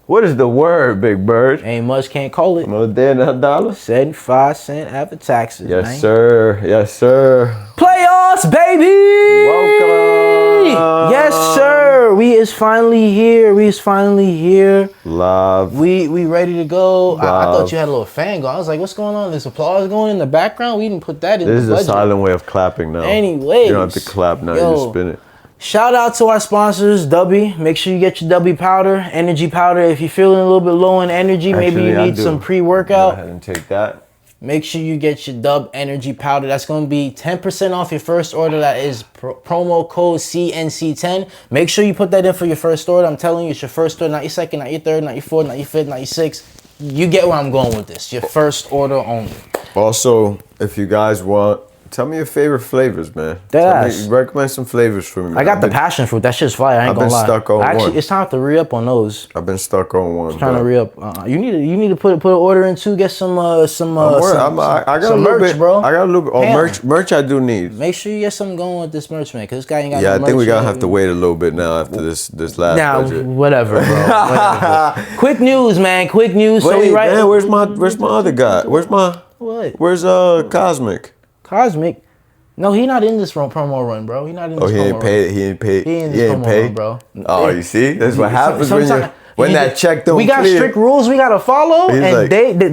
What is the word, Big Bird? Ain't much, can't call it. No day, not dollar. 75 cents after taxes. Yes, man. sir. Yes, sir. Playoffs, baby! Welcome. Yes, sir. We is finally here. Love. We ready to go. I Love. thought you had a little fan going. I was like, what's going on? There's applause going in the background. We didn't put that in This is the a budget. silent way of clapping now. Anyways. You don't have to clap now. You just spin it. Shout out to our sponsors, Dubby. Make sure you get your Dubby powder, energy powder. If you're feeling a little bit low in energy, maybe you need some pre-workout. Go ahead and take that. Make sure you get your Dub energy powder. That's going to be 10% off your first order. That is promo code CNC10. Make sure you put that in for your first order. I'm telling you, it's your first order, not your second, not your third, not your fourth, not your fifth, not your sixth. You get where I'm going with this. Your first order only. Also, if you guys want, tell me your favorite flavors, man. Recommend some flavors for me, man. I got the passion fruit. That shit's fire. I ain't gonna lie. I've been stuck on one. It's time to re-up on those. I've been stuck on one. Trying to re-up. You need to put an order in too. Get some I got some a little merch, bit, bro. I got a little bit. Oh, merch I do need. Make sure you get something going with this merch, man. Because this guy ain't got Yeah, no I think merch we gotta yet. have to wait a little bit now after this last budget. Whatever, bro. Whatever. Quick news, man. Quick news. Wait, so we right. man, where's my other guy? Where's Cosmic? Cosmic. No, he not in this promo run, bro. He not in this promo run. He ain't paid. He in this promo run, bro. Oh, you see? That's what happens when that check don't We got clear. strict rules we gotta follow, He's and like,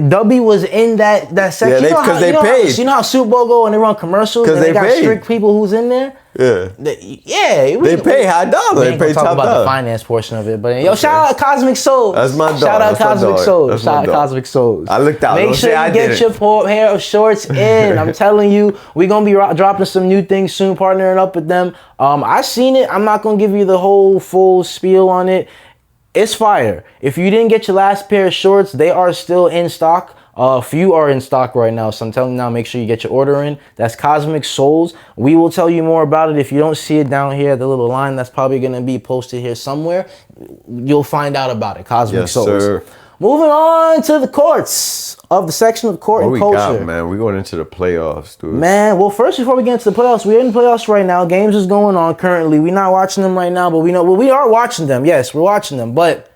Dubby was in that section. Yeah, because they paid. You know how Super Bowl go and they run commercials and they got paid. strict people who's in there? Yeah. They pay high dollar. We They ain't pay gonna talk top about dollar. the finance portion of it, but yo, shout out Cosmic Souls. That's my dog. Shout out That's my Cosmic dog. Souls. That's Shout my out dog. Cosmic Souls. I looked out. Make Don't sure say I you get did your pair of shorts in. I'm telling you, we're gonna be dropping some new things soon, partnering up with them. I seen it. I'm not gonna give you the whole full spiel on it. It's fire. If you didn't get your last pair of shorts, they are still in stock. A few are in stock right now, so I'm telling you now, make sure you get your order in. That's Cosmic Souls. We will tell you more about it. If you don't see it down here, the little line that's probably going to be posted here somewhere, you'll find out about it. Cosmic Souls. Sir. Moving on to the courts of the section of court and culture. What we got, man? We going into the playoffs, dude. Man, well, first, before we get into the playoffs, we're in the playoffs right now. Games is going on currently. We're not watching them right now, but we are watching them. Yes, we're watching them, but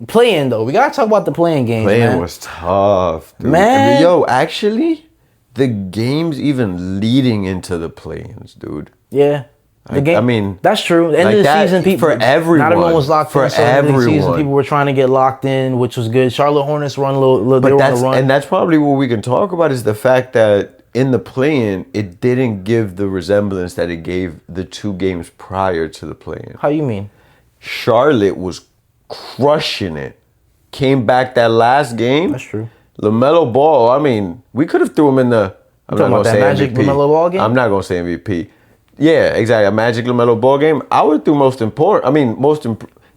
playing though, we gotta talk about the playing games. Playing was tough, dude. Man. Yo, actually, the games even leading into the play-ins, dude. Yeah. The game, I mean, that's true. The end of the season, people, for everyone, not everyone was locked in. So end of the season, people were trying to get locked in, which was good. Charlotte Hornets run a little. They were on the run. And that's probably what we can talk about is the fact that in the play-in, it didn't give the resemblance that it gave the 2 games prior to the play-in. How you mean? Charlotte was crushing it. Came back that last game. That's true. LaMelo Ball, I mean, we could have threw him in the... I'm talking about that Magic LaMelo Ball game? I'm not going to say MVP. Yeah, exactly. A Magic LaMelo Ball game. I would do most important. I mean,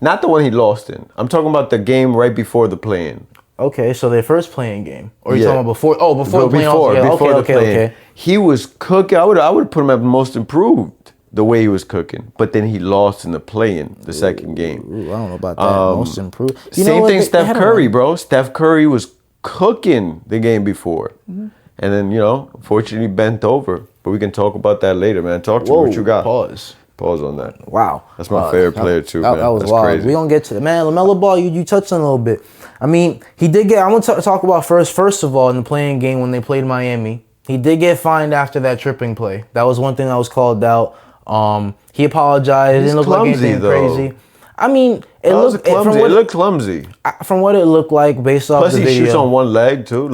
not the one he lost in. I'm talking about the game right before the play-in. Okay, so their first playing game. Or you talking about before? Oh, before the play-in. Before the play-in. He was cooking. I would put him at most improved the way he was cooking. But then he lost in the play-in, the second game. Ooh, I don't know about that. Most improved. Same thing Steph Curry, bro. Steph Curry was cooking the game before. Mm-hmm. And then, unfortunately bent over. But we can talk about that later, man. Talk to me what you got. Pause on that. Wow. That's my favorite player, too, man. That was That's wild. crazy. We're going to get to it. Man, LaMelo Ball, you touched on a little bit. I mean, he did get... I want to talk about first of all, in the playing game when they played Miami, he did get fined after that tripping play. That was one thing that was called out. He apologized. It didn't look like anything crazy. I mean, it looked clumsy. From what it looked like, based off the video. Plus, he shoots on one leg too.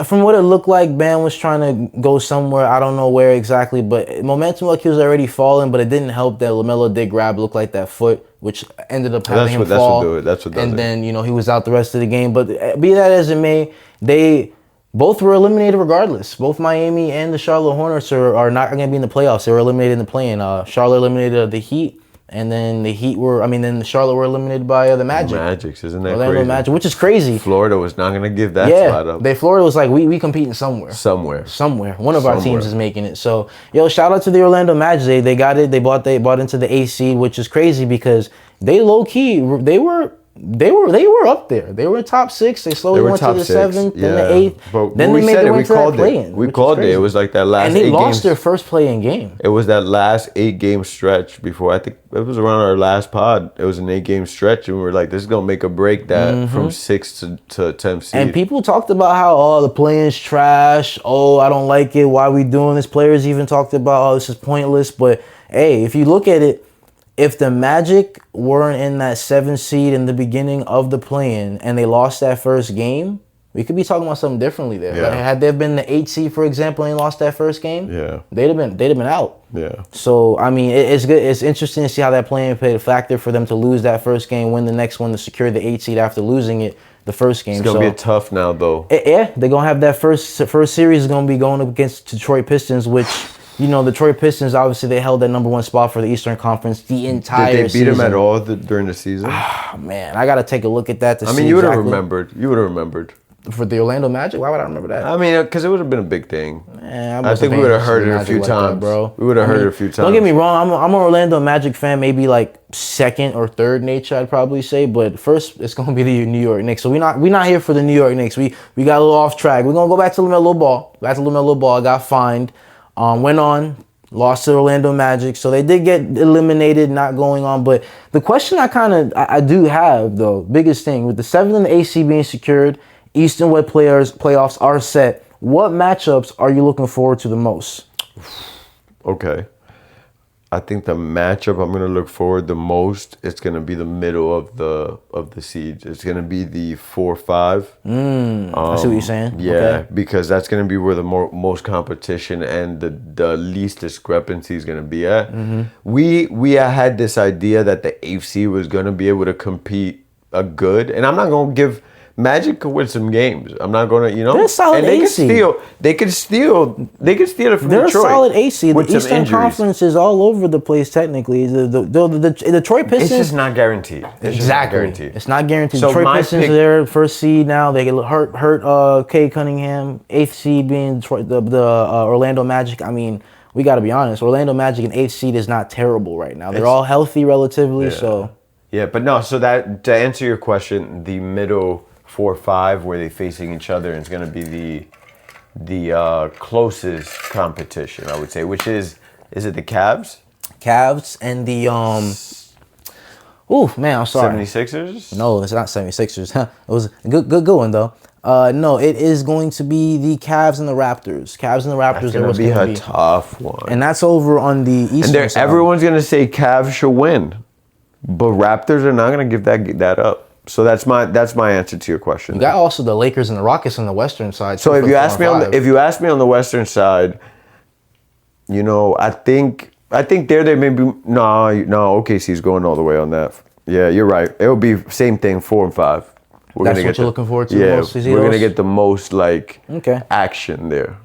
From what it looked like, Bam was trying to go somewhere. I don't know where exactly, but momentum like he was already falling. But it didn't help that LaMelo did look like that foot, which ended up having him fall. That's what does it. And then he was out the rest of the game. But be that as it may, they both were eliminated regardless. Both Miami and the Charlotte Hornets are not going to be in the playoffs. They were eliminated in the play-in. Charlotte eliminated the Heat. And then the Charlotte were eliminated by the Magic. Magics, isn't that Orlando crazy? Magic, which is crazy. Florida was not going to give that spot up. Florida was like, we competing somewhere. One of our teams is making it. So, shout out to the Orlando Magic. They got it. They bought into the AC, which is crazy because they low-key, they were They were up there. They were in top 6. They slowly went to the 7th, then the 8th. But then we they made said their it. way We to that called play-in. it. We which is called it. It crazy. was like that last And they 8 lost games. their first play-in game. It was that last 8-game stretch before. I think it was around our last pod. It was an 8-game stretch, and we were like, "This is gonna make or break that from 6th to 10th seed." And people talked about how, the play-in's trash. Oh, I don't like it. Why are we doing this? Players even talked about, this is pointless. But hey, if you look at it, if the Magic weren't in that 7th seed in the beginning of the play-in and they lost that first game, we could be talking about something differently there. Yeah. Like, had there been the 8th seed, for example, and they lost that first game, Yeah. they'd have been out. Yeah. So I mean, it's good. It's interesting to see how that play-in played a factor for them to lose that first game, win the next one to secure the 8th seed after losing it the first game. It's gonna be tough now, though. Yeah, they're gonna have that first series is gonna be going up against Detroit Pistons, which the Detroit Pistons obviously they held that #1 spot for the Eastern Conference the entire Did they beat season. them at all during the season? Oh, man, I gotta take a look at that to see. I mean, you would have exactly. remembered. You would have remembered. For the Orlando Magic. Why would I remember that? I mean, because it would have been a big thing. Man, I think we would have heard it a Magic few like that, times, bro. We would have heard it a few times. Don't get me wrong. I'm an Orlando Magic fan, maybe like second or third nature, I'd probably say. But first, it's gonna be the New York Knicks. So we're not here for the New York Knicks. We got a little off track. We're gonna go back to LaMelo Ball. I got fined. Went on. Lost to Orlando Magic, so they did get eliminated, not going on. But the question I do have though, biggest thing with the 7th and the 8th seed being secured, Eastern West playoffs are set. What matchups are you looking forward to the most? Okay. I think the matchup I'm gonna look forward the most, it's gonna be the middle of the seeds. It's gonna be the 4-5. I see what you're saying. Yeah, Okay. because that's gonna be where the most competition and the least discrepancy is gonna be at. Mm-hmm. We had this idea that the 8th seed was gonna be able to compete a good, and I'm not gonna give. Magic could win some games. I'm not gonna, They're a solid and they could AC. steal. They could steal it from They're Detroit. a solid AC. with The some Eastern injuries. Conference is all over the place technically. The Detroit Pistons. It's just not guaranteed. It's just not guaranteed. It's not guaranteed. So Detroit my Pistons pick- are their first seed now. They get hurt Cade Cunningham. 8th seed being Detroit, the Orlando Magic. I mean, we got to be honest. Orlando Magic and 8th seed is not terrible right now. They're all healthy relatively. So Yeah, but no. So that to answer your question, the middle 4-5 where they're facing each other, and it's gonna be the closest competition, I would say, which is it the Cavs? Cavs and the man, I'm sorry. 76ers? No, it's not 76ers. It was a good one though. No, it is going to be the Cavs and the Raptors. Cavs and the Raptors It's are gonna what's be going to a be. tough one. And that's over on the Eastern And side. everyone's gonna say Cavs should win, but Raptors are not gonna give that up. So that's my answer to your question. You got also the Lakers and the Rockets on the Western side. So too, if for you the ask me 4 and 5. if you ask me on the Western side, I think there maybe no OKC's going all the way on that. Yeah, you're right. It'll be same thing 4 and 5. That's what you're looking forward to the Yeah, most, these we're gonna Heroes? get the most Okay. action there.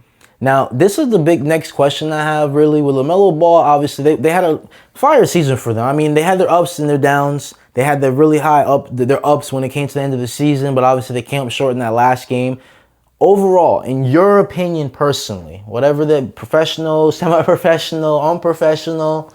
Now, this is the big next question I have really with LaMelo Ball. Obviously, they had a fire season for them. I mean, they had their ups and their downs. They had their really high their ups when it came to the end of the season, but obviously they came up short in that last game. Overall, in your opinion personally, whatever the professional, semi-professional, unprofessional,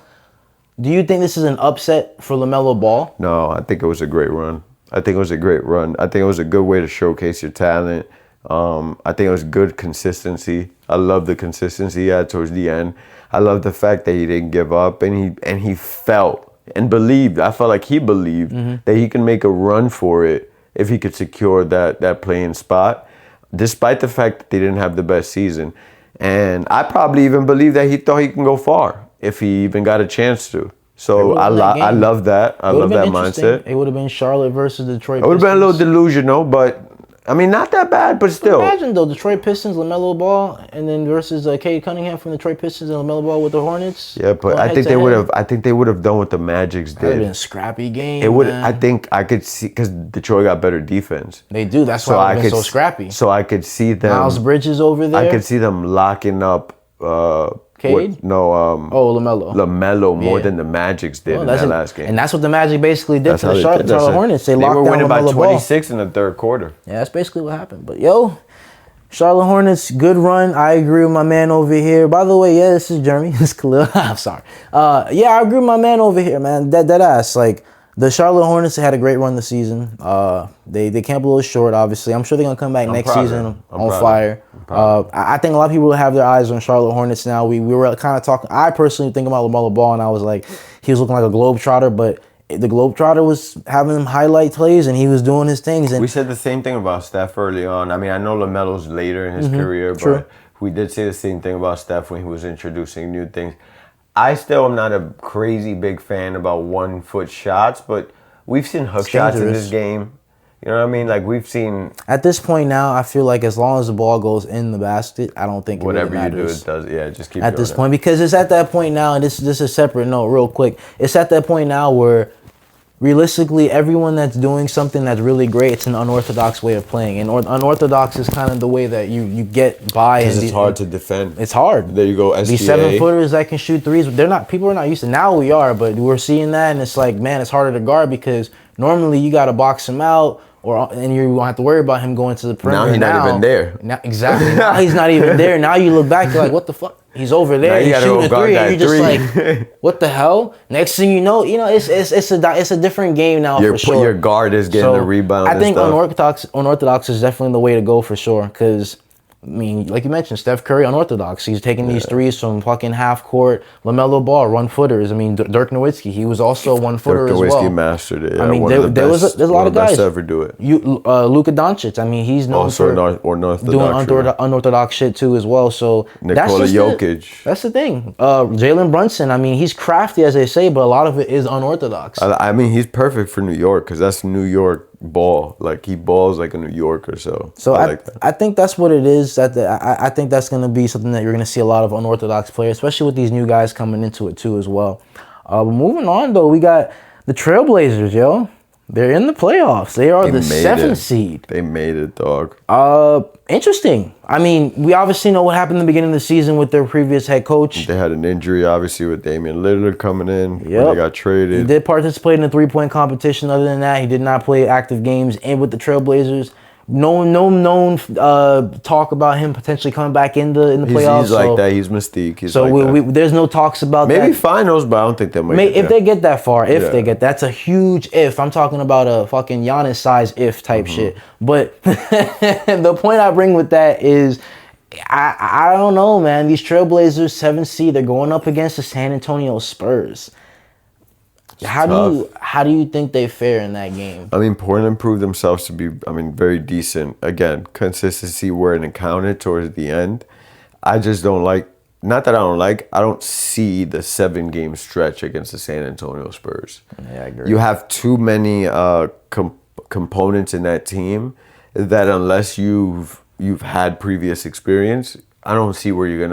do you think this is an upset for LaMelo Ball? No, I think it was a great run. I think it was a good way to showcase your talent. I think it was good consistency. I love the consistency he had towards the end. I love the fact that he didn't give up and he felt and believed. I felt like he believed that he can make a run for it if he could secure that playing spot, despite the fact that they didn't have the best season. And I probably even believe that he thought he can go far if he even got a chance to. So I love that. I love that mindset. It would have been Charlotte versus Detroit. It would have been a little delusional, but I mean, not that bad, but still. Imagine though, Detroit Pistons, LaMelo Ball, and then versus Cade Cunningham from Detroit Pistons and LaMelo Ball with the Hornets. Yeah, but I think they would have. I think they would have done what the Magics That would have been did. a scrappy game. It would. man. I think I could see because Detroit got better defense. They do. That's So why I it's could been so scrappy. So I could see them. Miles Bridges over there. I could see them locking up. Cade? LaMelo. LaMelo more Yeah. than the Magics did in That's that it. last game. And that's what the Magic basically did That's to how the they Charlotte did. That's it. Hornets. They They locked were down winning by LaMelo Ball. 26 in the third quarter. Yeah, that's basically what happened. But yo, Charlotte Hornets, good run. I agree with my man over here. By the way, yeah, this is Jeremy. This is Khalil. I'm sorry. Yeah, I agree with my man over here, man. That ass. Like, The Charlotte Hornets had a great run this season. They came up a little short, obviously. I'm sure they're gonna come back next season on fire. I think a lot of people have their eyes on Charlotte Hornets now. We were kind of talking. I personally think about LaMelo Ball, and I was like, he was looking like a globetrotter, but the globetrotter was having him highlight plays, and he was doing his things. And we said the same thing about Steph early on. I mean, I know LaMelo's later in his career, true. but we did say the same thing about Steph when he was introducing new things. I still am not a crazy big fan about 1 foot shots, but we've seen hook shots in this game. You know what I mean? Like we've seen. At this point now, I feel like as long as the ball goes in the basket, I don't think whatever it really you do, matters. it does. Yeah, just keep At doing this it. point, because it's at that point now, and this is a separate note, real quick. It's at that point now where realistically, everyone that's doing something that's really great, it's an unorthodox way of playing. And unorthodox is kind of the way that you get by. Because it's hard to defend. It's hard. There you go, SGA. These 7-footers that can shoot threes, people are not used to. Now we are, but we're seeing that, and it's like, man, it's harder to guard because normally you got to box him out, and you won't have to worry about him going to the perimeter. Now he's not even there. Now, exactly. Now he's not even there. Now you look back, you're like, what the fuck? He's over there. Now you He's gotta shooting go a three, guard and you're that just three. like, what the hell? Next thing you know, it's a different game now for sure. Your guard is getting the rebound. I think and stuff. unorthodox is definitely the way to go for sure. Because I mean, like you mentioned, Steph Curry unorthodox. He's taking these threes from fucking half court. LaMelo Ball 1-footers. I mean, Dirk Nowitzki, he was also a 1-footer as well. Dirk Nowitzki mastered it. I mean, one of the there's a lot of guys best to ever do it. Luka Doncic. I mean, he's known Also for unorthodox. doing unorthodox shit too as well. So Nikola Jokic. That's the thing. Jalen Brunson. I mean, he's crafty as they say, but a lot of it is unorthodox. I mean, he's perfect for New York because that's New York ball. Like he balls like a New Yorker. So I think that's what it is. I think that's going to be something that you're going to see a lot of unorthodox players, especially with these new guys coming into it too as well. But moving on though, we got the Trailblazers, yo. They're in the playoffs. They are the 7th seed. They made it, dog. Interesting. I mean, we obviously know what happened in the beginning of the season with their previous head coach. They had an injury, obviously, with Damian Lillard coming in. When Yep. they got traded. He did participate in the 3-point competition. Other than that, he did not play active games. And with the Trailblazers, no known talk about him potentially coming back in the playoffs. He's like that. He's Mystique. He's So like that. there's no talks about Maybe that. finals, but I don't think they might. If they get that far, Yeah. that's a huge if. I'm talking about a fucking Giannis size if type shit. But the point I bring with that is, I don't know, man. These Trailblazers 7th seed, they're going up against the San Antonio Spurs. How do you think they fare in that game? I mean, Portland proved themselves to be, very decent. Again, consistency where it accounted towards the end. I just don't like, not that I don't see the 7-game stretch against the San Antonio Spurs. Yeah, I agree. You have too many components in that team that unless you've had previous experience, I don't see where you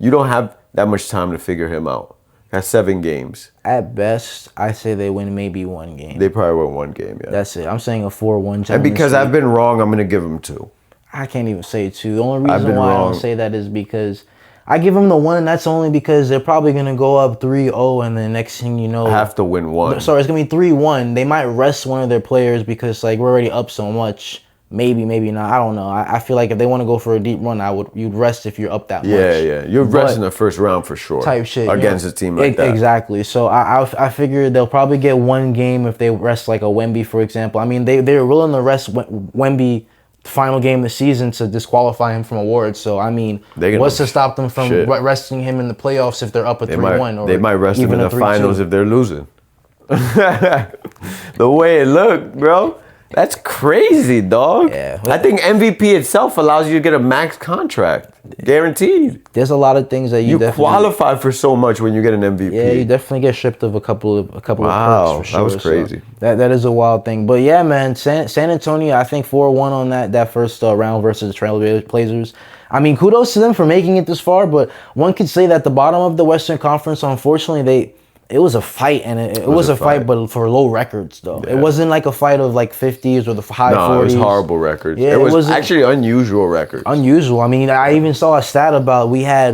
don't have that much time to figure him out. That's 7 games. At best, I say they win maybe 1 game. They probably win 1 game, yeah. That's it. I'm saying a 4-1. And because I've been wrong, I'm going to give them 2. I can't even say 2. The only I've reason been why I wrong. don't say that is because I give them the 1, and that's only because they're probably going to go up 3-0, and then next thing you know... Have to win 1. Sorry, it's going to be 3-1. They might rest one of their players because, like, we're already up so much. Maybe not. I don't know. I feel like if they want to go for a deep run, you'd rest if you're up that much. Yeah. You're resting in the first round for sure. Type shit. Against a team like that. Exactly. So I figure they'll probably get 1 game if they rest like a Wemby, for example. I mean, they're willing to rest Wemby final game of the season to disqualify him from awards. So, I mean, what's to stop them from resting him in the playoffs if they're up a 3-1? They might rest him in the 3-2. finals if they're losing. The way it looked, bro. That's crazy, dog. Yeah. I think MVP itself allows you to get a max contract. Guaranteed. There's a lot of things that you definitely... qualify for so much when you get an MVP. Yeah, you definitely get stripped of a couple of perks for sure. That was crazy. So that is a wild thing. But yeah, man, San Antonio, I think 4-1 on that first round versus the Trailblazers. I mean, kudos to them for making it this far, but one could say that the bottom of the Western Conference, unfortunately, it was a fight, and it was a fight, but for low records, though. Yeah. It wasn't like a fight of like 50s or the high 40s. No, it was horrible records. Yeah, it was actually unusual records. Unusual. I mean, I even saw a stat about we had,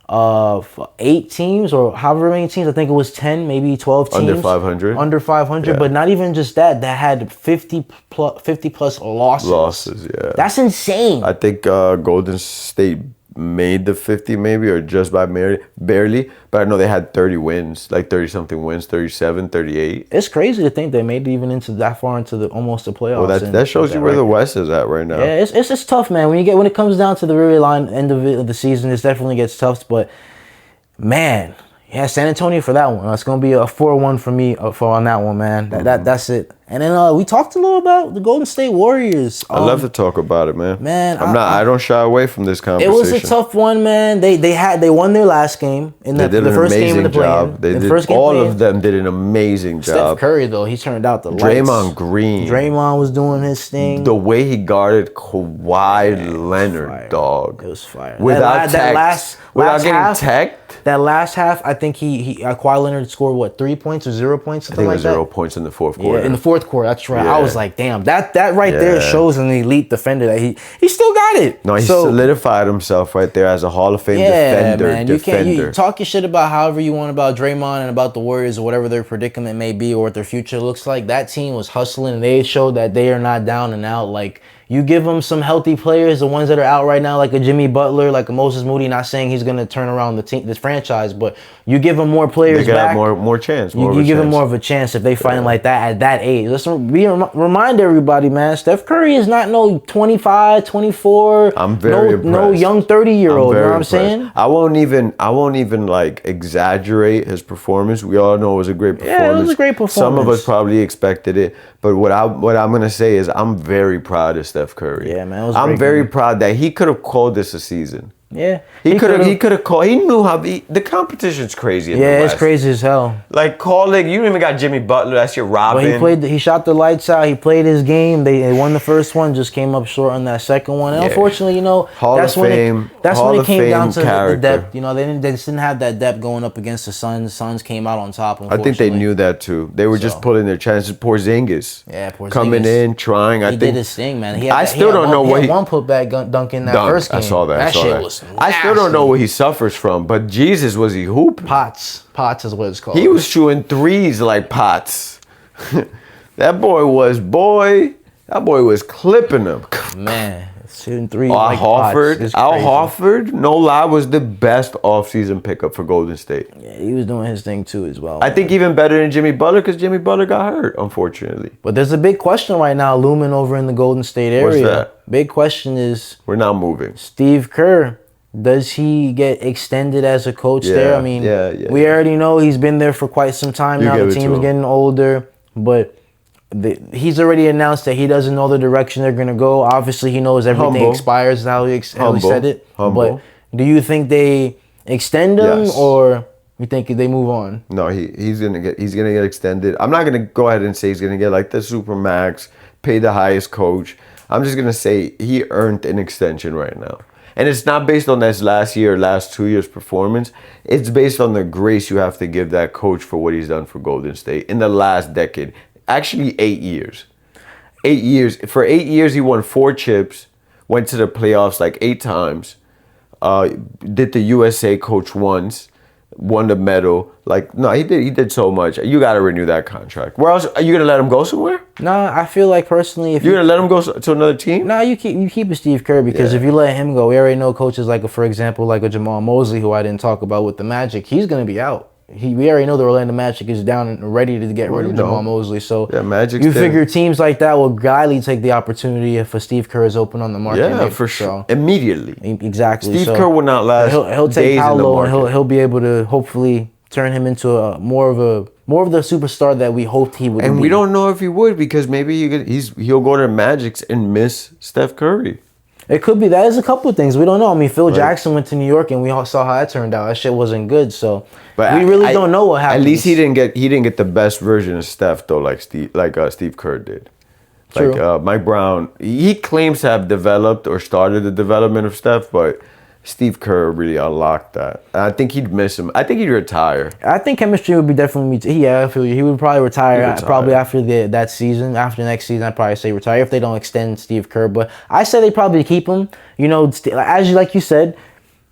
8 teams or however many teams. I think it was 10, maybe 12 teams. Under 500. Under 500, but not even just that. That had 50 plus losses. Losses, yeah. That's insane. I think Golden State made the 50 maybe, or just by barely. But I know they had 30 wins, like 30 something wins, 37, 38. It's crazy to think they made it even into that far into the almost the playoffs. Well, that shows you where the West is at right now. Yeah, it's tough, man. When it comes down to the very end of the season, it definitely gets tough. But man, yeah, San Antonio for that one. It's gonna be a 4-1 for me on that one, man. That's it. And then we talked a little about the Golden State Warriors. I love to talk about it, man. Man, I don't shy away from this It conversation. was a tough one, man. They won their last game in the first game in the play-in. All of them did an amazing job. Steph Curry, though, he turned out the lights. Draymond Green. Draymond was doing his thing. The way he guarded Kawhi Leonard, dog. It was fire. Without getting half, teched. That last half, I think Kawhi Leonard scored what, 3 points or 0 points, something like that. I think it was 0 points in the fourth quarter. Yeah, in the fourth quarter, that's right. Yeah. I was like, damn, that right there shows an elite defender that he still got it. No, he solidified himself right there as a Hall of Fame defender. Man, you talk your shit about however you want about Draymond and about the Warriors or whatever their predicament may be or what their future looks like. That team was hustling and they showed that they are not down and out. Like, you give them some healthy players, the ones that are out right now, like a Jimmy Butler, like a Moses Moody. Not saying he's gonna turn around this franchise, but you give them more players they back. More chance. You give them more of a chance if they fighting like that at that age. Let's remind everybody, man. Steph Curry is not no 25, 24. I'm very impressed. No young 30-year-old. You know what I'm saying? I won't even like exaggerate his performance. We all know it was a great performance. Yeah, it was a great performance. Some of us probably expected it, but what I'm gonna say is I'm very proud of Steph Curry. Yeah, man. I'm very proud that he could have called this a season. Yeah, he could have called. He knew how the competition's crazy. It's crazy as hell. Like calling, you even got Jimmy Butler. That's your Robin. But he shot the lights out. He played his game. They won the first one. Just came up short on that second one. And unfortunately, that's when it came down to the depth. They just didn't have that depth going up against the Suns. Suns came out on top. I think they knew that too. They were just pulling their chances. Porzingis, Porzingis coming in, trying. He did his thing, man. I still don't know what he one putback dunk in that first game. I saw that. That shit was nasty. I still don't know what he suffers from, but Jesus, was he hooping? Pots is what it's called. He was shooting threes like pots. That boy was clipping them. Man, shooting threes Al like pots. Al Horford, no lie, was the best offseason pickup for Golden State. Yeah, he was doing his thing too as well. I think even better than Jimmy Butler because Jimmy Butler got hurt, unfortunately. But there's a big question right now looming over in the Golden State area. What's that? Big question is, we're not moving. Steve Kerr. Does he get extended as a coach there? I mean, we already know he's been there for quite some time now. The team's getting older, but he's already announced that he doesn't know the direction they're going to go. Obviously, he knows everything expires, how he said it. But do you think they extend him or you think they move on? No, he's gonna get extended. I'm not gonna go ahead and say he's gonna get like the Supermax, pay the highest coach. I'm just gonna say he earned an extension right now. And it's not based on this last 2 years performance. It's based on the grace you have to give that coach for what he's done for Golden State in the last decade. Actually, 8 years. 8 years. For 8 years, he won 4 chips, went to the playoffs like 8 times, did the USA coach once, won the medal. Like, no, he did so much. You got to renew that contract. Where else? Are you going to let him go somewhere? Nah, I feel like personally, if you're going to let him go to another team? Nah, you keep a Steve Kerr because if you let him go, we already know coaches like, for example, like a Jamal Mosley, who I didn't talk about with the Magic, he's going to be out. We already know the Orlando Magic is down and ready to get rid of Jamal Mosley. So you figure teams like that will gladly take the opportunity if a Steve Kerr is open on the market. Yeah, for sure. Immediately. Exactly. Steve Kerr will not last. He'll take Paolo and he'll be able to hopefully turn him into more of the superstar that we hoped he would. And be. We don't know if he would because maybe he'll go to the Magic and miss Steph Curry. It could be. That is a couple of things. We don't know. I mean, Phil Jackson went to New York, and we all saw how that turned out. That shit wasn't good. So we really don't know what happened. At least he didn't get the best version of Steph though, like Steve Kerr did. True. Like Mike Brown, he claims to have developed or started the development of Steph, but Steve Kerr really unlocked that. And I think he'd miss him. I think he'd retire. I think chemistry would be definitely. Yeah, I feel you. He would probably retire. Probably after that season. After next season, I'd probably say retire if they don't extend Steve Kerr. But I say they probably keep him. Like you said,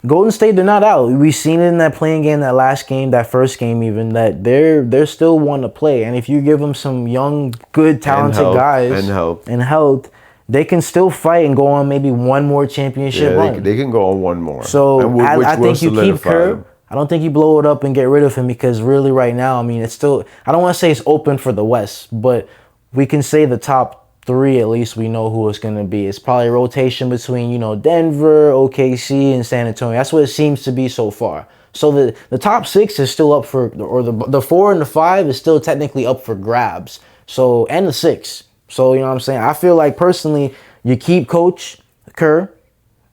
Golden State, they're not out. We've seen it in that playing game, that last game, that first game even, that they're still one to play. And if you give them some young, good, talented guys and health, they can still fight and go on maybe one more championship Yeah, run. they can go on one more. So and I will think you keep solidify Kerr. them. I don't think you blow it up and get rid of him because really right now, I mean, it's still, I don't want to say it's open for the West, but we can say the top 3 at least we know who it's going to be. It's probably a rotation between, Denver, OKC, and San Antonio. That's what it seems to be so far. So the top 6 is still up for, or the 4 and the 5 is still technically up for grabs. So, and the 6. So, you know what I'm saying? I feel like personally, you keep Coach Kerr.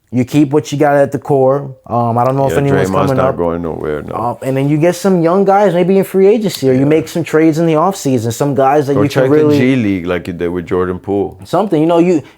You keep what you got at the core. I don't know if anyone's Draymond's coming not up. going nowhere. No. And then you get some young guys maybe in free agency, or you make some trades in the offseason. Some guys that Or you check can really the G League like you did with Jordan Poole. something.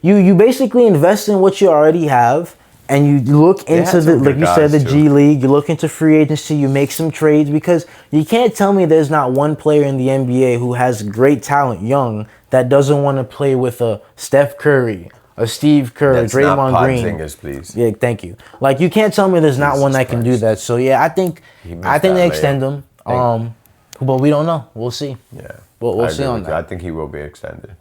You basically invest in what you already have, and you look into had the some like good you said, guys, the too. G League. You look into free agency. You make some trades because you can't tell me there's not one player in the NBA who has great talent, young, that doesn't want to play with a Steph Curry, a Steve Kerr, That's Draymond not Green. Porzingis, please. Yeah, thank you. Like you can't tell me there's not one that can do Christ. that. So yeah, I think missed they that extend him. But we don't know. We'll see. Yeah. We'll I see agree on with you. that. I think he will be extended.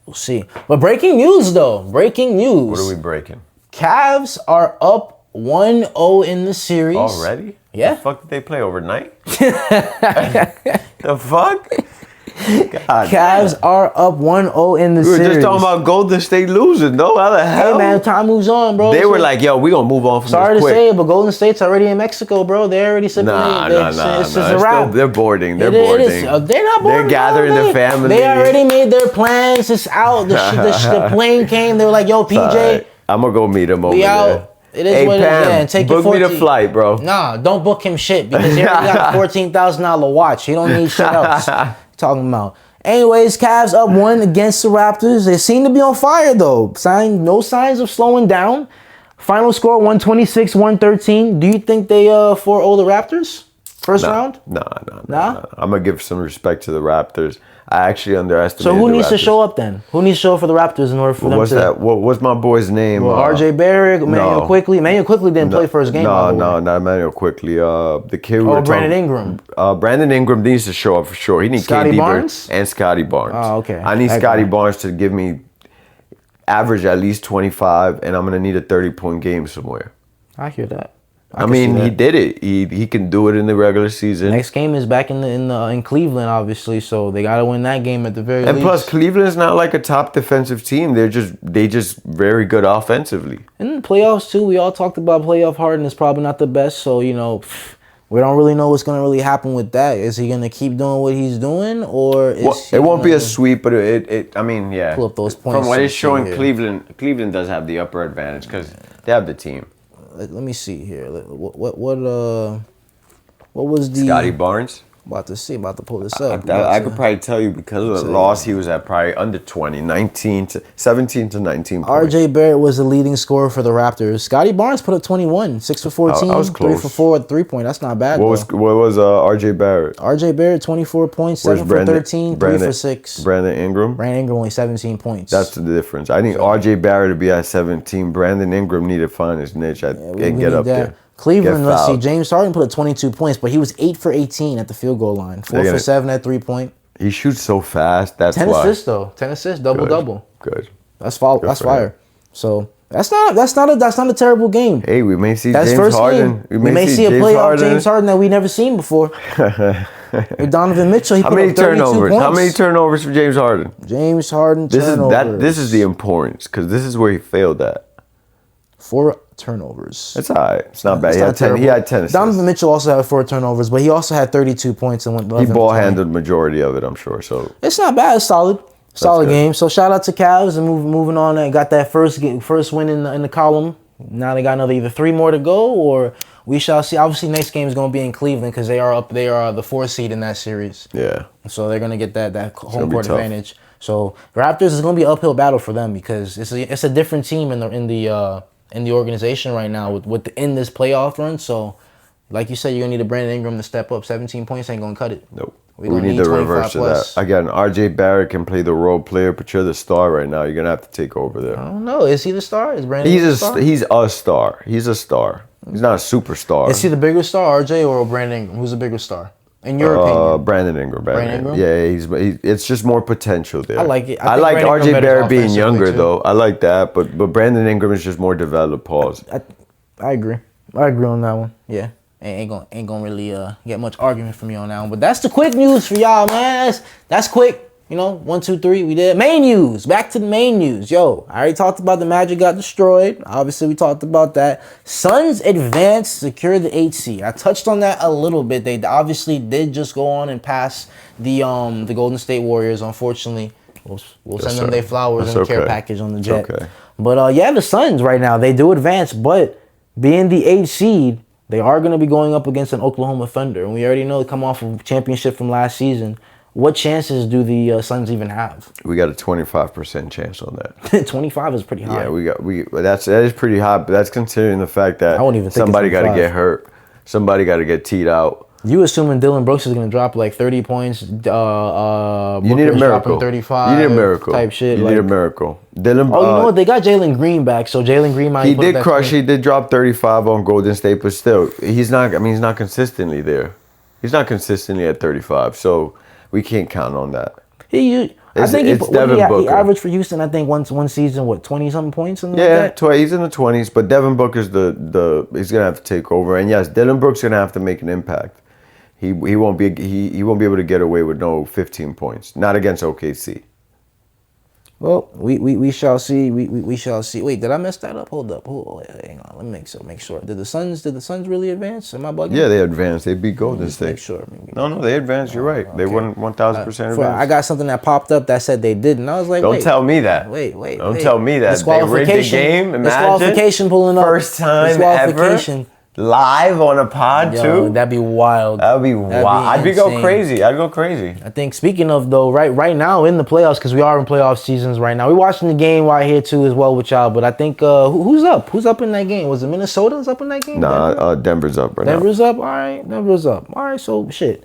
We'll see. But breaking news though. Breaking news. What are we breaking? Cavs are up 1-0 in the series. Already? Yeah. The fuck did they play overnight? The fuck? God. Cavs are up 1-0 in the We were series. just talking about Golden State losing, no? How the Hey hell? man, time moves on, bro. They So- were like, yo, we gonna move on from sorry this to quick. say it, but Golden State's already in Mexico, bro. They already sipping. Nah. It's a They're wrap. They're boarding. They're It is. boarding. They're not boarding. They're gathering no, their family. They already made their plans. It's out. The plane came. They were like, "Yo, PJ, Alright, I'm gonna go meet him over we there. out." It is Hey, what it is. Pam, Yeah, and take your book me the 14 flight, bro. Nah, don't book him shit because he already got a $14,000 watch. He don't need shit else. Talking about. Anyways, Cavs up 1 against the Raptors. They seem to be on fire though. No signs of slowing down. Final score 126-113. Do you think they 4-0 the Raptors? First round? Nah. Nah? I'm gonna give some respect to the Raptors. I actually underestimated. So who the needs to Raptors. show up then? Who needs to show up for the Raptors in order for them What's to? that? What's my boy's name? Well, RJ Barrett, Emmanuel no. Quickly. Emmanuel Quickly didn't play first game. by the way. not Emmanuel Quickly. The kid. We were Brandon talking- Ingram. Brandon Ingram needs to show up for sure. He needs Scotty KD Barnes? and Scotty Barnes. Oh, okay. I need That Scotty guy. Barnes to give me average at least 25, and I'm gonna need a 30-point game somewhere. I hear that. I can mean, see he that. did it. He can do it in the regular season. Next game is back in Cleveland, obviously. So they got to win that game at the very And least. plus, Cleveland's not like a top defensive team. They just very good offensively. in the playoffs too, we all talked about playoff Harden is probably not the best. So we don't really know what's gonna really happen with that. Is he gonna keep doing what he's doing, or is Well, he it won't be a gonna- sweep, but I mean, yeah. Pull up those points From what and it's see showing, here. Cleveland does have the upper advantage because they have the team. Let me see here. What was the Scotty Barnes. about to pull this up. I could probably tell you because of the loss, he was at probably under 20, 17 to 19 points. RJ Barrett was the leading scorer for the Raptors. Scotty Barnes put up 21, 6 for 14, I was 3 for close. 4 at 3-point. That's not bad. What was RJ Barrett? RJ Barrett 24 points, 7 Where's for Brandon- 13, 3 for 6. Brandon Ingram. Brandon Ingram only 17 points. That's the difference. I need RJ Barrett to be at 17. Brandon Ingram need to find his niche and We get need up that. there. Cleveland, Get let's see. fouled. James Harden put up 22 points, but he was 8 for 18 at the field goal line. 4 They're for gonna- 7 at 3-point. He shoots so fast. That's 10 why. assists though. 10 assists, double. Good. That's for fire. him. So that's not a terrible game. Hey, we may see That's James first Harden. game. We may see a James playoff Harden. James Harden that we never seen before. With Donovan Mitchell, he How put many up 32 turnovers? points. How many turnovers for James Harden? James Harden This turnovers. This is the importance because this is where he failed at. 4 turnovers. It's all right. It's not bad. It's He not had 10. He terrible. had 10 assists. Donovan Mitchell also had 4 turnovers, but he also had 32 points and went 11 He for ball 20. handled majority of it, I'm sure. So It's not bad. It's solid. Solid good. game. So shout out to Cavs and moving on. And got that first win in the column. Now they got another either 3 more to go, or we shall see. Obviously, next game is going to be in Cleveland because they are up. They are the 4th seed in that series. yeah, So they're going to get that home gonna be court tough. advantage. So Raptors is going to be an uphill battle for them because it's a different team in the organization right now in this playoff run. So, like you said, you're gonna need a Brandon Ingram to step up. 17 points ain't gonna cut it. nope. We We gonna need need the 25 reverse of plus. that. Again, RJ Barrett can play the role player, but you're the star right now. You're gonna have to take over there. I don't know. Is he the star? Is Brandon the star? He's a star. He's a star. He's not a superstar. Is he the bigger star, RJ or Brandon Ingram? Who's the bigger star? In your opinion? Brandon Ingram. Brandon Ingram? Yeah, it's just more potential there. I like it. I think like Brandon RJ Ingram Barrett better being offensively, younger too. though. I like that, but Brandon Ingram is just more developed. Pause. I agree. I agree on that one. Yeah. Ain't gonna really get much argument from you on that one. But that's the quick news for y'all, man. That's quick. You know, 1, 2, 3, we did. Main news. Back to the main news. Yo, I already talked about the Magic got destroyed. Obviously, we talked about that. Suns advance, secure the 8th seed. I touched on that a little bit. They obviously did just go on and pass the Golden State Warriors. Unfortunately, we'll send them their flowers and care package on the jet. Okay. But yeah, the Suns right now, they do advance, but being the 8th seed, they are going to be going up against an Oklahoma Thunder. And we already know they come off of championship from last season. What chances do the Suns even have? We got a 25% chance on that. 25 is pretty high. Yeah, that is pretty high, but that's considering the fact that I wouldn't even think somebody it's got to 25. get hurt. Somebody got to get teed out. You assuming Dylan Brooks is going to drop like 30 points? You need a miracle. 35 You need a miracle. type shit. You need a miracle. Dylan. Oh, you know what? They got Jalen Green back, so Jalen Green might. He did crush. He did drop 35 on Golden State, but still, he's not. I mean, he's not consistently there. He's not consistently at 35, so we can't count on that. I think it's Devin he Booker. averaged for Houston. I think one season, 20-something points, something Yeah, like that. he's in the 20s, but Devin Booker's he's gonna have to take over, and yes, Dylan Brooks gonna have to make an impact. He won't be able to get away with no 15 points, not against OKC. Well, we shall see. We shall see. Wait, did I mess that up? Hold up. Hang on. Let me make sure. Did the Suns really advance? Am I bugging? Yeah, they advanced. They beat Golden State. Make sure. No, they advanced. You're right. They won 1,000% advance. I got something that popped up that said they didn't. I was like, Don't tell me that. Wait. Don't tell me that. They rigged the game. Imagine. Disqualification pulling up. First time ever. Live on a pod too. That'd be wild. That'd be wild. I'd go crazy. I think speaking of though, right now in the playoffs, because we are in playoff seasons right now. We're watching the game right here too as well with y'all. But I think who's up? Who's up in that game? Was it Minnesota's up in that game? Nah, Denver's up right now. Denver's up. All right, Denver's up. All right, so shit.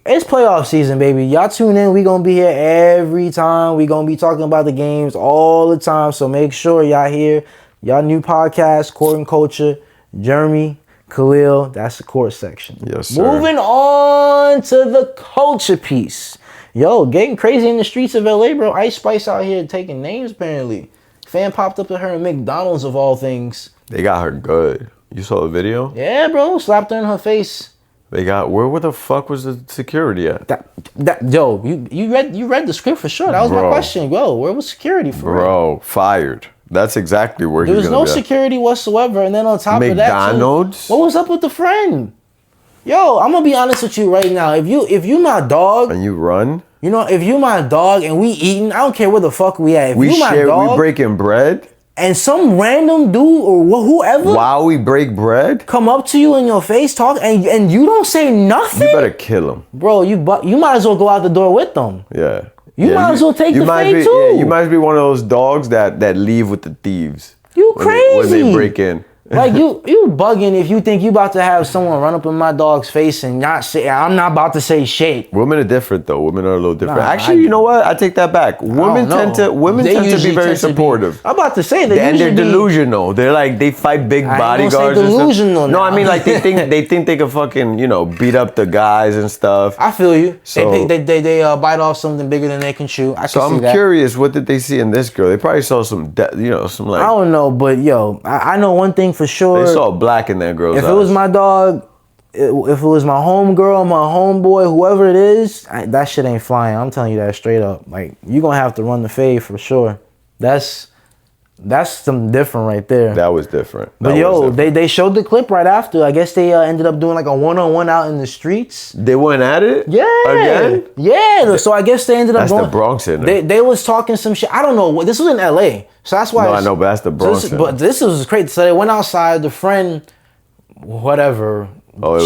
It's playoff season, baby. Y'all tune in. We gonna be here every time. We gonna be talking about the games all the time. So make sure y'all here. Y'all new podcast, Court and Culture, Jeremy, Khalil, that's the court section. Yes, sir. Moving on to the culture piece. Yo, getting crazy in the streets of LA, bro. Ice Spice out here taking names, apparently. Fan popped up at her at McDonald's, of all things. They got her good. You saw the video? Yeah, bro. Slapped her in her face. Where the fuck was the security at? Yo, you read the script for sure. That was my question. Yo, where was security for real? Fired. That's exactly where there was no security whatsoever. And then on top of that, McDonald's? What was up with the friend? Yo, I'm gonna be honest with you right now. If you my dog and you run, you know, if you my dog and we eating, I don't care where the fuck we at. If we you my share, dog, we breaking bread, and some random dude or whoever while we break bread come up to you in your face, talk, and you don't say nothing. You better kill him, bro. You might as well go out the door with them. Yeah. You might as well take the fade too. Yeah, you might be one of those dogs that leave with the thieves. You crazy. When they break in. Like you bugging if you think you about to have someone run up in my dog's face and not say, I'm not about to say shit. Women are different though. Women are a little different. Nah, Actually, you know what? I take that back. Women tend to be very supportive. I'm about to say and they're delusional. They're like they fight big bodyguards. Delusional. No, I mean like they think they can fucking beat up the guys and stuff. I feel you. So, they bite off something bigger than they can chew. I'm curious, what did they see in this girl? They probably saw some like I don't know, but yo, I know one thing for sure. They saw black in that girl's eyes. If it was my dog, if it was my homegirl, my homeboy, whoever it is, that shit ain't flying. I'm telling you that straight up. Like, you gonna have to run the fade for sure. That's something different right there. That was different. But they showed the clip right after. I guess they ended up doing like a one-on-one out in the streets. They went at it? Yeah. Again? Yeah. So I guess they ended up That's the Bronx in there. They was talking some shit. I don't know. This was in LA. So that's why. No, I know, but that's the Bronx. But this was crazy. So they went outside. The friend, whatever.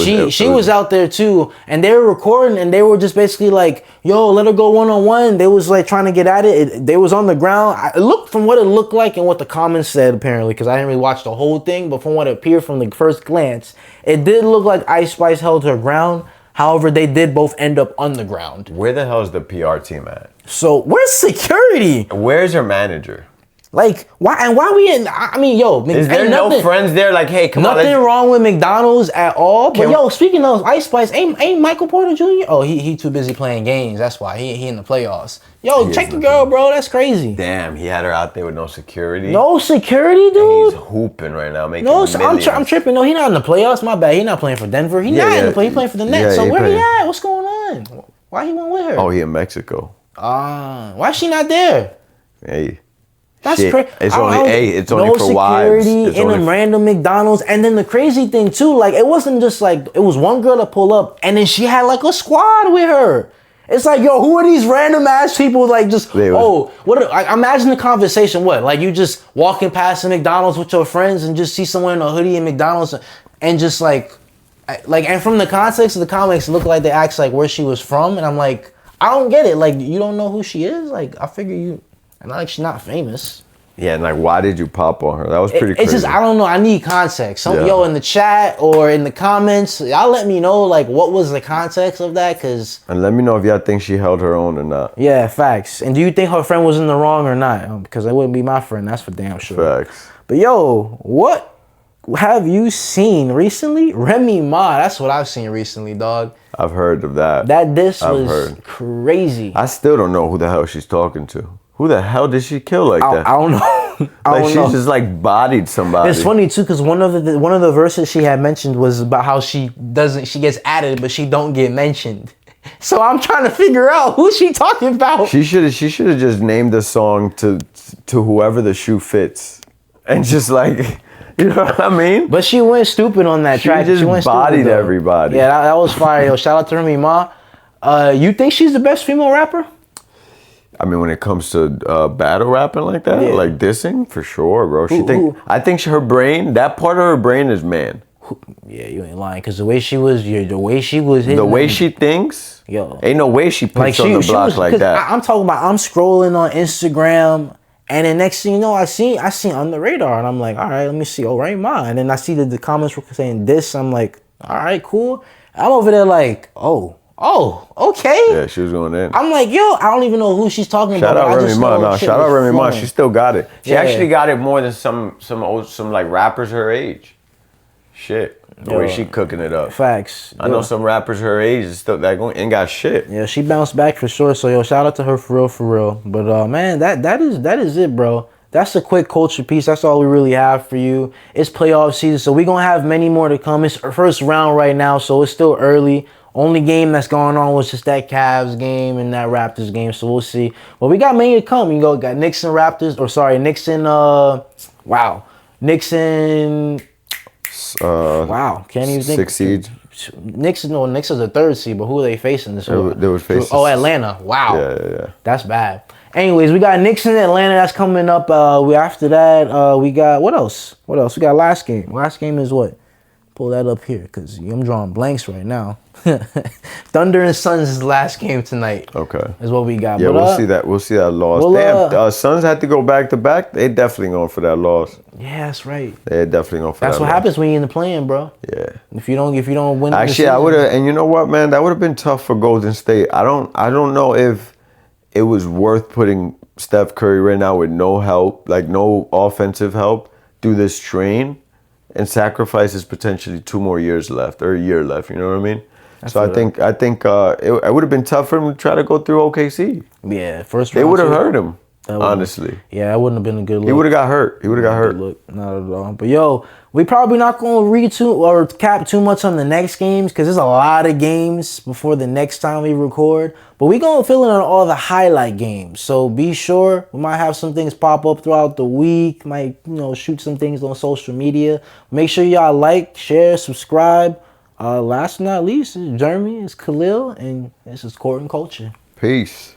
She was out there too, and they were recording, and they were just basically like, "Yo, let her go one-on-one." They was like trying to get at it. They was on the ground. It looked from what it looked like and what the comments said apparently, because I didn't really watch the whole thing, but from what it appeared from the first glance, it did look like Ice Spice held her ground. However, they did both end up on the ground. Where the hell is the PR team at? So where's security? Where's your manager? Like, why? And why we in? I mean, yo, Is there ain't no nothing, friends there? Like, hey, come on, nothing let's. wrong with McDonald's at all. But Can- yo, speaking of Ice Spice, ain't Michael Porter Jr. Oh, he too busy playing games. That's why he in the playoffs. Yo, He check is the looking- girl, bro. That's crazy. Damn, he had her out there with no security. No security, dude. He's hooping right now, making No, so millions. I'm tripping. No, he not in the playoffs. My bad. He not playing for Denver. He Yeah, not in yeah. the play. He playing for the Nets. Yeah, so he where he playing. at? What's going on? Why he went with her? Oh, he in Mexico. Why she not there? Hey. That's Shit. crazy. It's only it's only for wives. It's in only them random McDonald's, and then the crazy thing too, like it wasn't just like it was one girl to pull up, and then she had like a squad with her. It's like, yo, who are these random ass people? Like, just I imagine the conversation. What, like you just walking past the McDonald's with your friends and just see someone in a hoodie in McDonald's, and just and from the context of the comics, it looked like they asked like where she was from, and I'm like, I don't get it. Like, you don't know who she is? Like, I figure you. And like she's not famous. Yeah, and like, why did you pop on her? That was pretty It's crazy. just, I don't know. I need context. Yeah. Yo, in the chat or in the comments, y'all let me know like what was the context of that? Cause And let me know if y'all think she held her own or not. yeah, facts. And do you think her friend was in the wrong or not? Because it wouldn't be my friend. That's for damn sure. Facts. But yo, what have you seen recently? Remy Ma. That's what I've seen recently, dog. I've heard of that. This I've was heard. crazy. I still don't know who the hell she's talking to. Who the hell did she kill like that? I don't know. I Like don't she know. just like bodied somebody. It's funny too, because one of the verses she had mentioned was about how she gets added, but she don't get mentioned. So I'm trying to figure out who she talking about. She should have just named the song to whoever the shoe fits, and just like, you know what I mean? But she went stupid on that She track. just went bodied stupid, though. everybody. Yeah, that was fire. Yo, shout out to Remy Ma. You think she's the best female rapper? I mean, when it comes to battle rapping like that, Yeah. like dissing, for sure, bro. Who? I think her brain, that part of her brain is man. Yeah, you ain't lying. Cause the way she was hitting The way she thinks, Yo. ain't no way she puts on the block was, like 'cause that. I'm talking about, I'm scrolling on Instagram, and then next thing you know, I see on the radar, and I'm like, all right, let me see. Oh, Remy Ma. And then I see that the comments were saying this. I'm like, all right, cool. I'm over there like, oh, okay. Yeah, she was going in. I'm like, yo, I don't even know who she's talking Shout about. out but I Remy just Ma. know No, shit shout out was Remy Ma. flowing. She still got it. She Yeah. actually got it more than some like rappers her age. Shit, the way Yo. she cooking it up. Facts. I know some rappers her age is still that going ain't got shit. Yeah, she bounced back for sure. So yo, shout out to her for real. But man, that is it, bro. That's a quick culture piece. That's all we really have for you. It's playoff season, so we're gonna have many more to come. It's our first round right now, so it's still early. Only game that's going on was just that Cavs game and that Raptors game, so we'll see. But we got many to come. You got Knicks and Raptors, Nixon. Wow, can't even think. 6 seeds. Knicks is the third seed, but who are they facing this week? They was facing. Oh, Atlanta. Wow. Yeah. That's bad. Anyways, we got Knicks in Atlanta. That's coming up. After that, we got what else? We got last game. Last game is what? Pull that up here, because I'm drawing blanks right now. Thunder and Suns is the last game tonight. Okay. Is what we got. Yeah, But, we'll see that. We'll see that loss. Damn, Suns had to go back to back. They definitely going for that loss. Yeah, that's right. They definitely going for That's that what loss. happens when you're in the play-in, bro. Yeah. If you don't win. Actually, I would have, and you know what, man, that would have been tough for Golden State. I don't know if it was worth putting Steph Curry right now with no help, like no offensive help, through this strain, and sacrifices potentially 2 more years left or a year left. You know what I mean? So I think it would have been tough for him to try to go through OKC. Yeah, first They round. would have too. hurt him, would've- honestly. Yeah, that wouldn't have been a good look. He would have got hurt. Good look. Not at all. But yo, we probably not gonna read or cap too much on the next games, because there's a lot of games before the next time we record. But we gonna fill in on all the highlight games. So be sure, we might have some things pop up throughout the week. Might shoot some things on social media. Make sure y'all like, share, subscribe. Last but not least, it's Jeremy, it's Khalil, and this is Court and Culture. Peace.